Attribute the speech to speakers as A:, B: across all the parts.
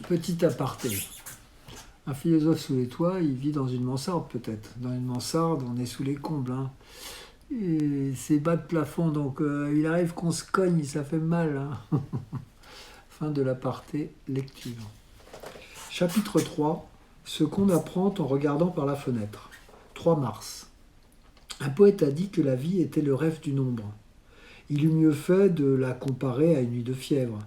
A: Petit aparté. Un philosophe sous les toits, il vit dans une mansarde peut-être. Dans une mansarde, on est sous les combles. Et c'est bas de plafond, donc il arrive qu'on se cogne, ça fait mal. Fin de l'aparté, lecture. Chapitre 3. Ce qu'on apprend en regardant par la fenêtre. 3 mars. Un poète a dit que la vie était le rêve du nombre. Il eût mieux fait de la comparer à une nuit de fièvre.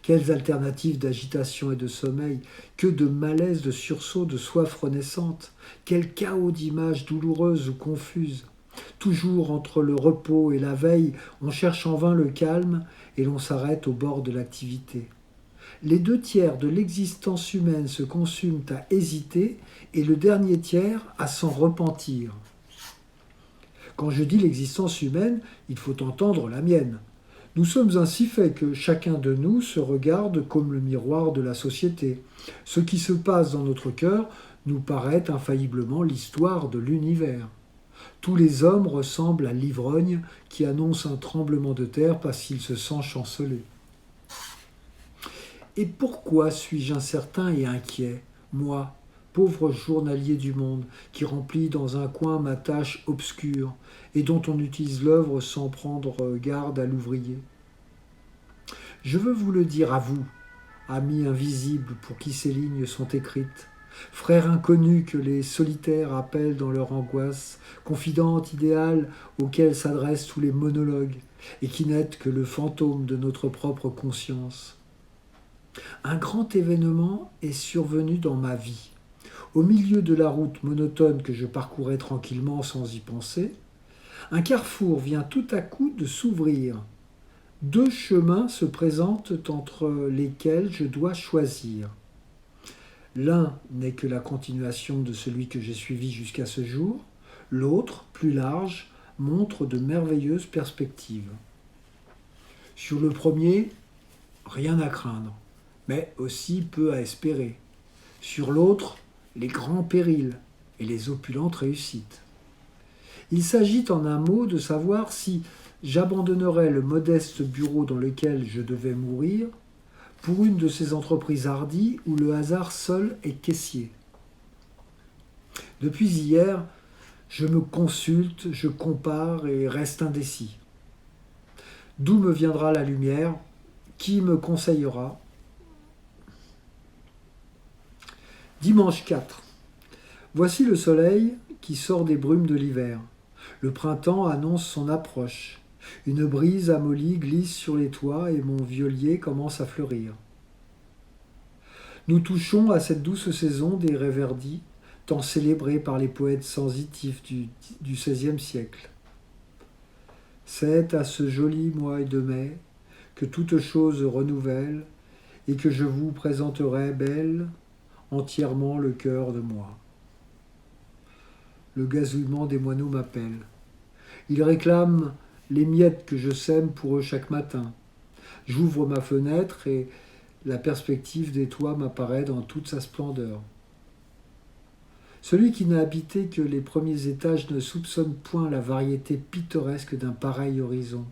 A: Quelles alternatives d'agitation et de sommeil, que de malaise, de sursaut, de soif renaissante, quel chaos d'images douloureuses ou confuses. Toujours entre le repos et la veille, on cherche en vain le calme et l'on s'arrête au bord de l'activité. Les 2 tiers de l'existence humaine se consument à hésiter et le dernier tiers à s'en repentir. Quand je dis l'existence humaine, il faut entendre la mienne. Nous sommes ainsi faits que chacun de nous se regarde comme le miroir de la société. Ce qui se passe dans notre cœur nous paraît infailliblement l'histoire de l'univers. Tous les hommes ressemblent à l'ivrogne qui annonce un tremblement de terre parce qu'il se sent chanceler. Et pourquoi suis-je incertain et inquiet, moi, pauvre journalier du monde, qui remplit dans un coin ma tâche obscure, et dont on utilise l'œuvre sans prendre garde à l'ouvrier? Je veux vous le dire à vous, amis invisibles pour qui ces lignes sont écrites, frères inconnus que les solitaires appellent dans leur angoisse, confidentes idéales auxquelles s'adressent tous les monologues, et qui n'êtes que le fantôme de notre propre conscience. Un grand événement est survenu dans ma vie. Au milieu de la route monotone que je parcourais tranquillement sans y penser, un carrefour vient tout à coup de s'ouvrir. 2 chemins se présentent entre lesquels je dois choisir. L'un n'est que la continuation de celui que j'ai suivi jusqu'à ce jour, l'autre, plus large, montre de merveilleuses perspectives. Sur le premier, rien à craindre, mais aussi peu à espérer. Sur l'autre, les grands périls et les opulentes réussites. Il s'agit en un mot de savoir si j'abandonnerais le modeste bureau dans lequel je devais mourir pour une de ces entreprises hardies où le hasard seul est caissier. Depuis hier, je me consulte, je compare et reste indécis. D'où me viendra la lumière? Qui me conseillera? Dimanche 4. Voici le soleil qui sort des brumes de l'hiver. Le printemps annonce son approche. Une brise amollie glisse sur les toits et mon violier commence à fleurir. Nous touchons à cette douce saison des rêverdis, tant célébrée par les poètes sensitifs du XVIe siècle. C'est à ce joli mois de mai que toute chose renouvelle et que je vous présenterai belle, entièrement le cœur de moi. Le gazouillement des moineaux m'appelle. Ils réclament les miettes que je sème pour eux chaque matin. J'ouvre ma fenêtre et la perspective des toits m'apparaît dans toute sa splendeur. Celui qui n'a habité que les premiers étages ne soupçonne point la variété pittoresque d'un pareil horizon.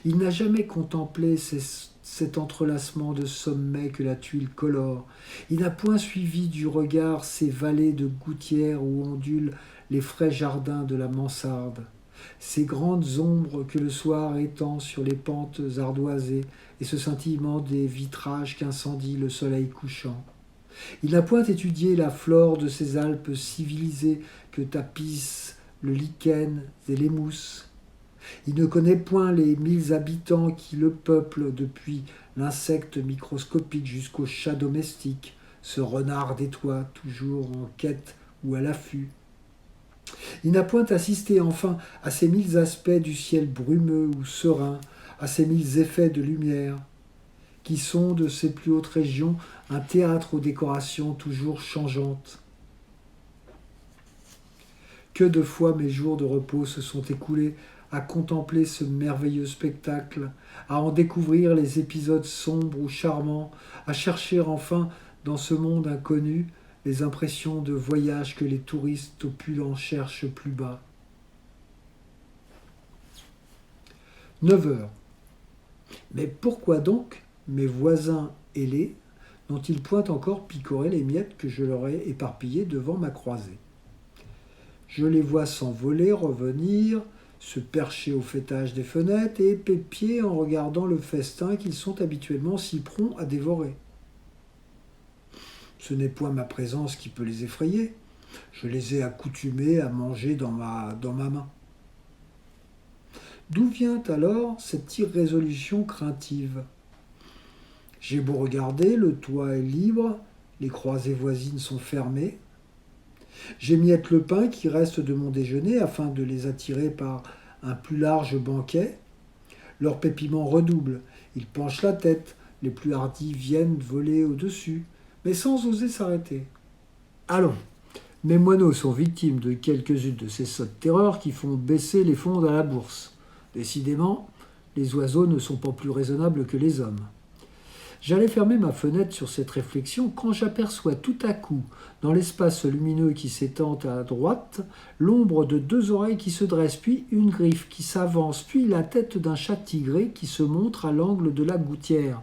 A: Il n'a jamais contemplé cet entrelacement de sommets que la tuile colore. Il n'a point suivi du regard ces vallées de gouttières où ondulent les frais jardins de la mansarde, ces grandes ombres que le soir étend sur les pentes ardoisées et ce scintillement des vitrages qu'incendie le soleil couchant. Il n'a point étudié la flore de ces Alpes civilisées que tapissent le lichen et les mousses. Il ne connaît point les 1000 habitants qui le peuplent, depuis l'insecte microscopique jusqu'au chat domestique, ce renard des toits, toujours en quête ou à l'affût. Il n'a point assisté enfin à ces 1000 aspects du ciel brumeux ou serein, à ces 1000 effets de lumière, qui sont de ces plus hautes régions un théâtre aux décorations toujours changeantes. Que de fois mes jours de repos se sont écoulés à contempler ce merveilleux spectacle, à en découvrir les épisodes sombres ou charmants, à chercher enfin dans ce monde inconnu les impressions de voyage que les touristes opulents cherchent plus bas. 9 heures. Mais pourquoi donc mes voisins ailés n'ont-ils point encore picoré les miettes que je leur ai éparpillées devant ma croisée. Je les vois s'envoler, revenir, se percher au faîtage des fenêtres et épier en regardant le festin qu'ils sont habituellement si prompts à dévorer. Ce n'est point ma présence qui peut les effrayer. Je les ai accoutumés à manger dans ma main. D'où vient alors cette irrésolution craintive ? J'ai beau regarder, le toit est libre, les croisées voisines sont fermées. J'émiette le pain qui reste de mon déjeuner afin de les attirer par un plus large banquet. Leur pépiment redouble, ils penchent la tête, les plus hardis viennent voler au-dessus, mais sans oser s'arrêter. Allons, mes moineaux sont victimes de quelques-unes de ces sottes terreurs qui font baisser les fonds à la bourse. Décidément, les oiseaux ne sont pas plus raisonnables que les hommes. J'allais fermer ma fenêtre sur cette réflexion quand j'aperçois tout à coup, dans l'espace lumineux qui s'étend à droite, l'ombre de 2 oreilles qui se dressent, puis une griffe qui s'avance, puis la tête d'un chat tigré qui se montre à l'angle de la gouttière.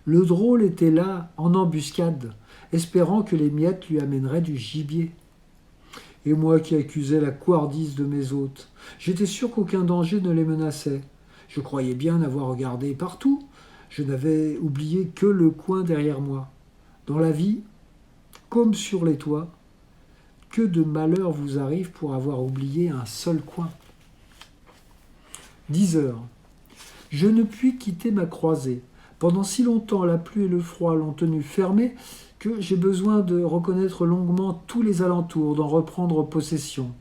A: Le drôle était là, en embuscade, espérant que les miettes lui amèneraient du gibier. Et moi qui accusais la couardise de mes hôtes, j'étais sûr qu'aucun danger ne les menaçait. Je croyais bien avoir regardé partout. Je n'avais oublié que le coin derrière moi. Dans la vie, comme sur les toits, que de malheurs vous arrivent pour avoir oublié un seul coin. 10 heures. Je ne puis quitter ma croisée. Pendant si longtemps, la pluie et le froid l'ont tenue fermée que j'ai besoin de reconnaître longuement tous les alentours, d'en reprendre possession.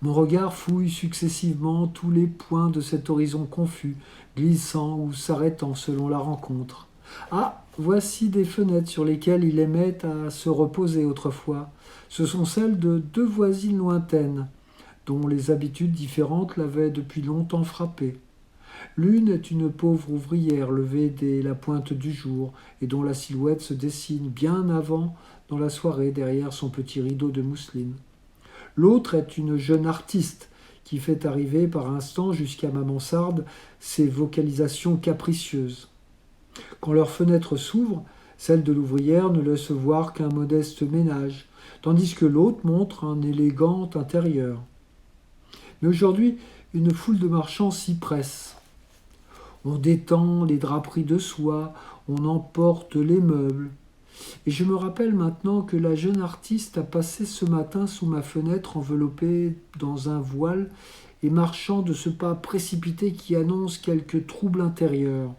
A: Mon regard fouille successivement tous les points de cet horizon confus, glissant ou s'arrêtant selon la rencontre. Ah, voici des fenêtres sur lesquelles il aimait à se reposer autrefois. Ce sont celles de 2 voisines lointaines, dont les habitudes différentes l'avaient depuis longtemps frappé. L'une est une pauvre ouvrière levée dès la pointe du jour et dont la silhouette se dessine bien avant dans la soirée derrière son petit rideau de mousseline. L'autre est une jeune artiste qui fait arriver par instants jusqu'à ma mansarde ses vocalisations capricieuses. Quand leurs fenêtres s'ouvrent, celle de l'ouvrière ne laisse voir qu'un modeste ménage, tandis que l'autre montre un élégant intérieur. Mais aujourd'hui, une foule de marchands s'y presse. On détend les draperies de soie, on emporte les meubles. Et je me rappelle maintenant que la jeune artiste a passé ce matin sous ma fenêtre enveloppée dans un voile et marchant de ce pas précipité qui annonce quelque trouble intérieur.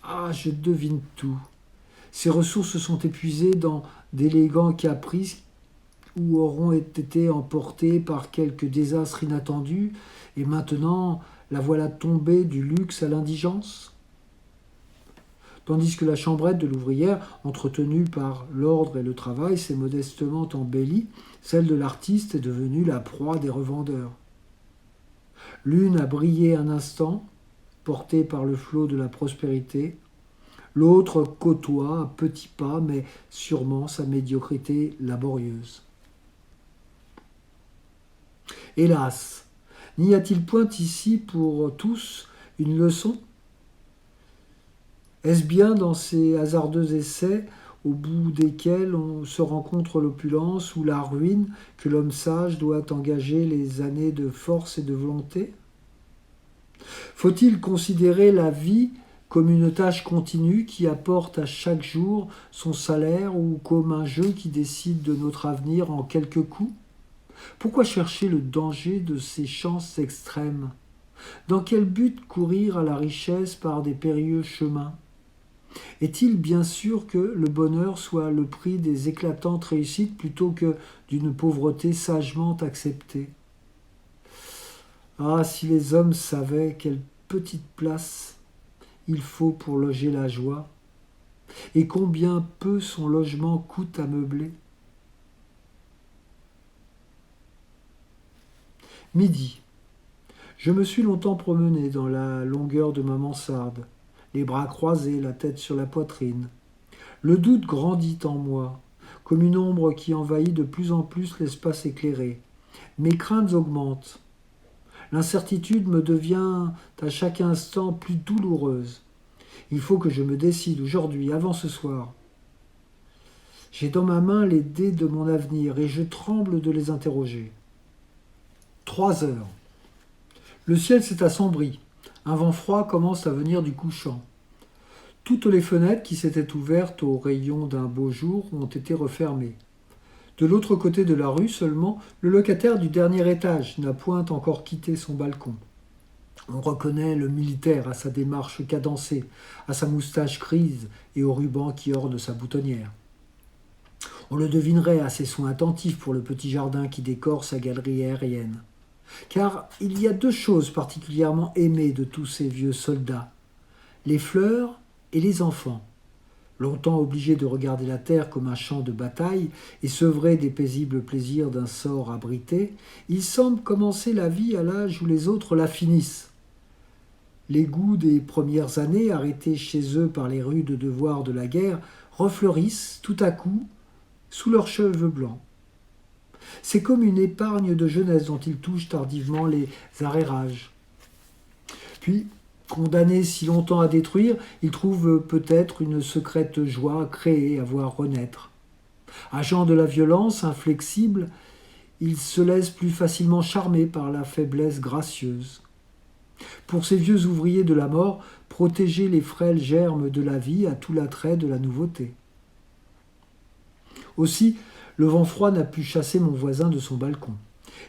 A: Ah, je devine tout. Ses ressources sont épuisées dans d'élégants caprices ou auront été emportés par quelque désastre inattendu, et maintenant la voilà tombée du luxe à l'indigence. Tandis que la chambrette de l'ouvrière, entretenue par l'ordre et le travail, s'est modestement embellie, celle de l'artiste est devenue la proie des revendeurs. L'une a brillé un instant, portée par le flot de la prospérité, l'autre côtoie à petits pas, mais sûrement sa médiocrité laborieuse. Hélas, n'y a-t-il point ici pour tous une leçon ? Est-ce bien dans ces hasardeux essais, au bout desquels on se rencontre l'opulence ou la ruine, que l'homme sage doit engager les années de force et de volonté ? Faut-il considérer la vie comme une tâche continue qui apporte à chaque jour son salaire ou comme un jeu qui décide de notre avenir en quelques coups ? Pourquoi chercher le danger de ces chances extrêmes ? Dans quel but courir à la richesse par des périlleux chemins ? Est-il bien sûr que le bonheur soit le prix des éclatantes réussites plutôt que d'une pauvreté sagement acceptée ? Ah, si les hommes savaient quelle petite place il faut pour loger la joie, et combien peu son logement coûte à meubler. Midi. Je me suis longtemps promené dans la longueur de ma mansarde, les bras croisés, la tête sur la poitrine. Le doute grandit en moi, comme une ombre qui envahit de plus en plus l'espace éclairé. Mes craintes augmentent. L'incertitude me devient à chaque instant plus douloureuse. Il faut que je me décide aujourd'hui, avant ce soir. J'ai dans ma main les dés de mon avenir et je tremble de les interroger. 3 heures. Le ciel s'est assombri. Un vent froid commence à venir du couchant. Toutes les fenêtres qui s'étaient ouvertes aux rayons d'un beau jour ont été refermées. De l'autre côté de la rue seulement, le locataire du dernier étage n'a point encore quitté son balcon. On reconnaît le militaire à sa démarche cadencée, à sa moustache grise et au ruban qui orne sa boutonnière. On le devinerait à ses soins attentifs pour le petit jardin qui décore sa galerie aérienne. Car il y a 2 choses particulièrement aimées de tous ces vieux soldats, les fleurs et les enfants. Longtemps obligés de regarder la terre comme un champ de bataille et sevrés des paisibles plaisirs d'un sort abrité, ils semblent commencer la vie à l'âge où les autres la finissent. Les goûts des premières années, arrêtés chez eux par les rudes devoirs de la guerre, refleurissent tout à coup sous leurs cheveux blancs. C'est comme une épargne de jeunesse dont ils touchent tardivement les arrérages. Puis, condamnés si longtemps à détruire, ils trouvent peut-être une secrète joie à créer, à voir renaître. Agents de la violence, inflexibles, ils se laissent plus facilement charmer par la faiblesse gracieuse. Pour ces vieux ouvriers de la mort, protéger les frêles germes de la vie a tout l'attrait de la nouveauté. Aussi, le vent froid n'a pu chasser mon voisin de son balcon.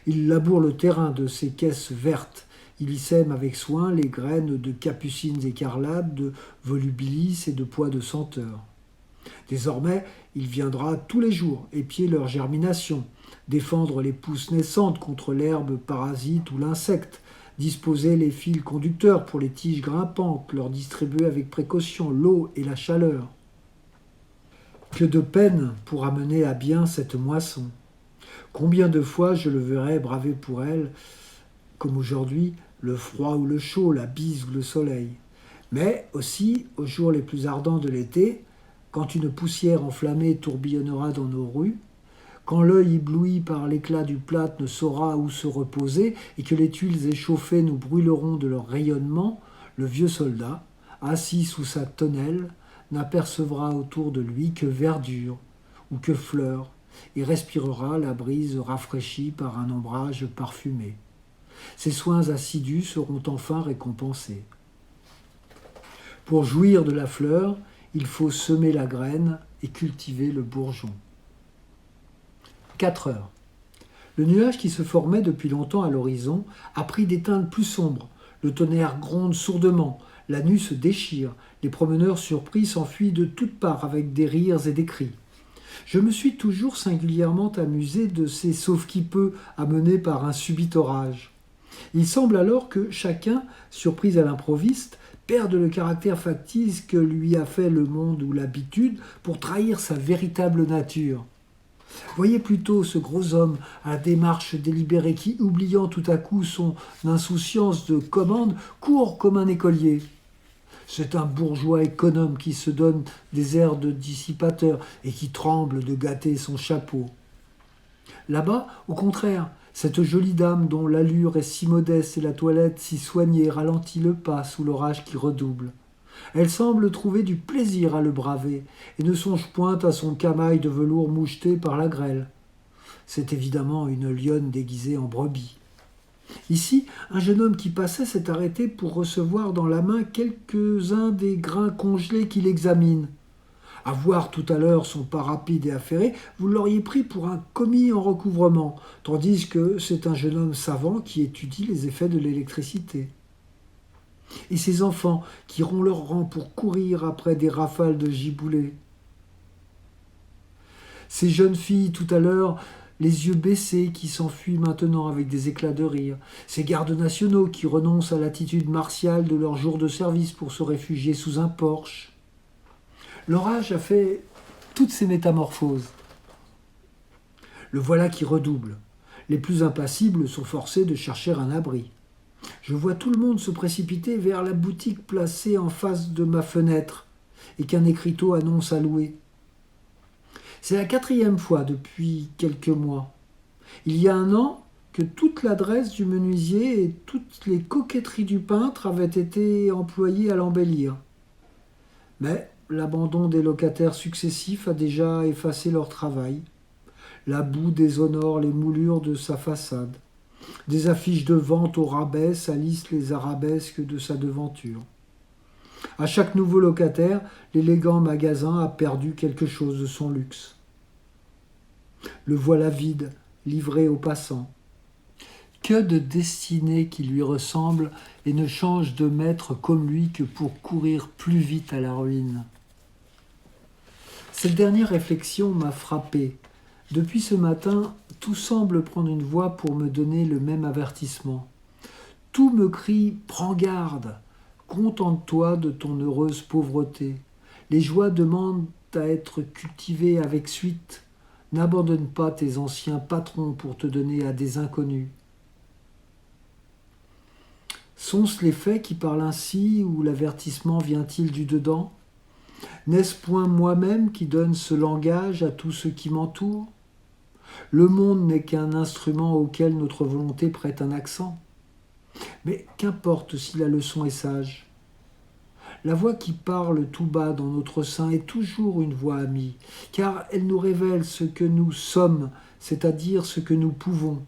A: Il laboure le terrain de ses caisses vertes. Il y sème avec soin les graines de capucines écarlates, de volubilis et de pois de senteur. Désormais, il viendra tous les jours épier leur germination, défendre les pousses naissantes contre l'herbe parasite ou l'insecte, disposer les fils conducteurs pour les tiges grimpantes, leur distribuer avec précaution l'eau et la chaleur. Que de peine pour amener à bien cette moisson. Combien de fois je le verrai braver pour elle, comme aujourd'hui, le froid ou le chaud, la bise ou le soleil. Mais aussi, aux jours les plus ardents de l'été, quand une poussière enflammée tourbillonnera dans nos rues, quand l'œil ébloui par l'éclat du plâtre ne saura où se reposer et que les tuiles échauffées nous brûleront de leur rayonnement, le vieux soldat, assis sous sa tonnelle, n'apercevra autour de lui que verdure ou que fleurs et respirera la brise rafraîchie par un ombrage parfumé. Ses soins assidus seront enfin récompensés. Pour jouir de la fleur, il faut semer la graine et cultiver le bourgeon. 4 heures. Le nuage qui se formait depuis longtemps à l'horizon a pris des teintes plus sombres. Le tonnerre gronde sourdement, la nue se déchire, les promeneurs surpris s'enfuient de toutes parts avec des rires et des cris. Je me suis toujours singulièrement amusé de ces sauve-qui-peut amenés par un subit orage. Il semble alors que chacun, surpris à l'improviste, perde le caractère factice que lui a fait le monde ou l'habitude pour trahir sa véritable nature. Voyez plutôt ce gros homme à la démarche délibérée qui, oubliant tout à coup son insouciance de commande, court comme un écolier. C'est un bourgeois économe qui se donne des airs de dissipateur et qui tremble de gâter son chapeau. Là-bas, au contraire, cette jolie dame dont l'allure est si modeste et la toilette si soignée ralentit le pas sous l'orage qui redouble. Elle semble trouver du plaisir à le braver et ne songe point à son camail de velours moucheté par la grêle. C'est évidemment une lionne déguisée en brebis. Ici, un jeune homme qui passait s'est arrêté pour recevoir dans la main quelques-uns des grains congelés qu'il examine. À voir tout à l'heure son pas rapide et affairé, vous l'auriez pris pour un commis en recouvrement, tandis que c'est un jeune homme savant qui étudie les effets de l'électricité. Et ces enfants qui rompt leur rang pour courir après des rafales de giboulées. Ces jeunes filles tout à l'heure, les yeux baissés, qui s'enfuient maintenant avec des éclats de rire. Ces gardes nationaux qui renoncent à l'attitude martiale de leur jour de service pour se réfugier sous un porche. L'orage a fait toutes ces métamorphoses. Le voilà qui redouble. Les plus impassibles sont forcés de chercher un abri. Je vois tout le monde se précipiter vers la boutique placée en face de ma fenêtre et qu'un écriteau annonce à louer. C'est la 4e fois depuis quelques mois. Il y a un an que toute l'adresse du menuisier et toutes les coquetteries du peintre avaient été employées à l'embellir. Mais l'abandon des locataires successifs a déjà effacé leur travail. La boue déshonore les moulures de sa façade. Des affiches de vente au rabais salissent les arabesques de sa devanture. À chaque nouveau locataire, l'élégant magasin a perdu quelque chose de son luxe. Le voilà vide, livré aux passants. Que de destinées qui lui ressemblent et ne changent de maître comme lui que pour courir plus vite à la ruine. Cette dernière réflexion m'a frappé. Depuis ce matin, tout semble prendre une voix pour me donner le même avertissement. Tout me crie « Prends garde !» Contente-toi de ton heureuse pauvreté. Les joies demandent à être cultivées avec suite. N'abandonne pas tes anciens patrons pour te donner à des inconnus. Sont-ce les faits qui parlent ainsi ou l'avertissement vient-il du dedans? N'est-ce point moi-même qui donne ce langage à tout ce qui m'entoure? Le monde n'est qu'un instrument auquel notre volonté prête un accent. Mais qu'importe si la leçon est sage. La voix qui parle tout bas dans notre sein est toujours une voix amie, car elle nous révèle ce que nous sommes, c'est-à-dire ce que nous pouvons.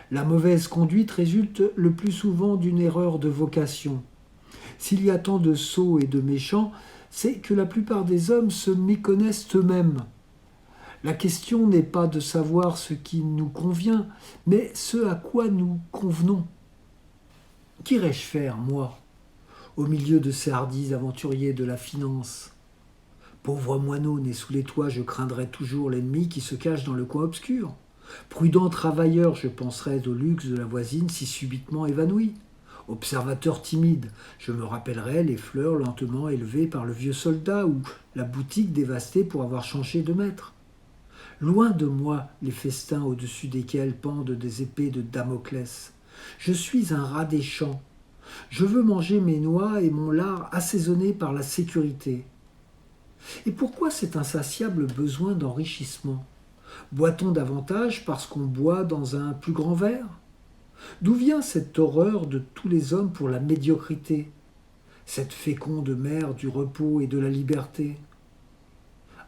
A: La mauvaise conduite résulte le plus souvent d'une erreur de vocation. S'il y a tant de sots et de méchants, c'est que la plupart des hommes se méconnaissent eux-mêmes. La question n'est pas de savoir ce qui nous convient, mais ce à quoi nous convenons. Qu'irais-je faire, moi, au milieu de ces hardis aventuriers de la finance? Pauvre moineau né sous les toits, je craindrais toujours l'ennemi qui se cache dans le coin obscur. Prudent travailleur, je penserais au luxe de la voisine si subitement évanouie. Observateur timide, je me rappellerai les fleurs lentement élevées par le vieux soldat ou la boutique dévastée pour avoir changé de maître. Loin de moi les festins au-dessus desquels pendent des épées de Damoclès. Je suis un rat des champs. Je veux manger mes noix et mon lard assaisonnés par la sécurité. Et pourquoi cet insatiable besoin d'enrichissement? Boit-on davantage parce qu'on boit dans un plus grand verre? D'où vient cette horreur de tous les hommes pour la médiocrité, cette féconde mère du repos et de la liberté?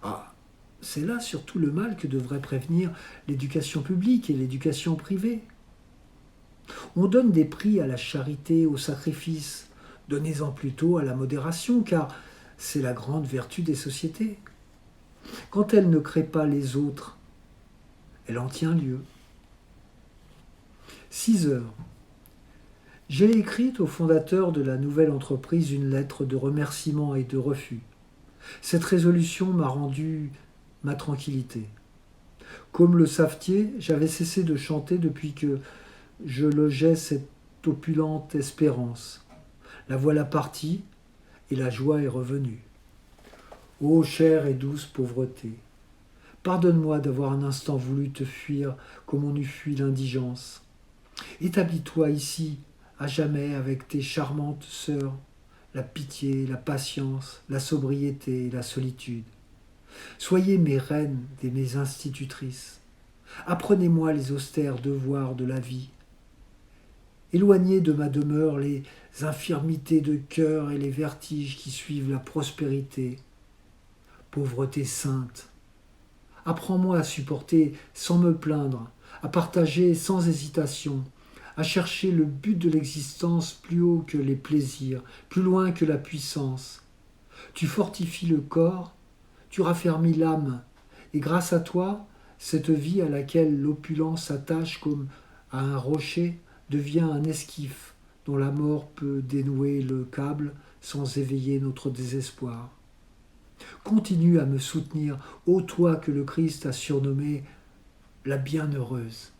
A: Ah, c'est là surtout le mal que devrait prévenir l'éducation publique et l'éducation privée. On donne des prix à la charité, au sacrifice. Donnez-en plutôt à la modération, car c'est la grande vertu des sociétés. Quand elle ne crée pas les autres, elle en tient lieu. 6 heures. J'ai écrit au fondateur de la nouvelle entreprise une lettre de remerciement et de refus. Cette résolution m'a rendu ma tranquillité. Comme le savetier, j'avais cessé de chanter depuis que je logeais cette opulente espérance. La voilà partie et la joie est revenue. Ô chère et douce pauvreté, pardonne-moi d'avoir un instant voulu te fuir comme on eût fui l'indigence. Établis-toi ici à jamais avec tes charmantes sœurs, la pitié, la patience, la sobriété et la solitude. Soyez mes reines et mes institutrices. Apprenez-moi les austères devoirs de la vie. Éloignez de ma demeure les infirmités de cœur et les vertiges qui suivent la prospérité. Pauvreté sainte, apprends-moi à supporter sans me plaindre, à partager sans hésitation, à chercher le but de l'existence plus haut que les plaisirs, plus loin que la puissance. Tu fortifies le corps, tu raffermis l'âme, et grâce à toi, cette vie à laquelle l'opulence s'attache comme à un rocher devient un esquif dont la mort peut dénouer le câble sans éveiller notre désespoir. Continue à me soutenir, ô toi que le Christ a surnommé la bienheureuse.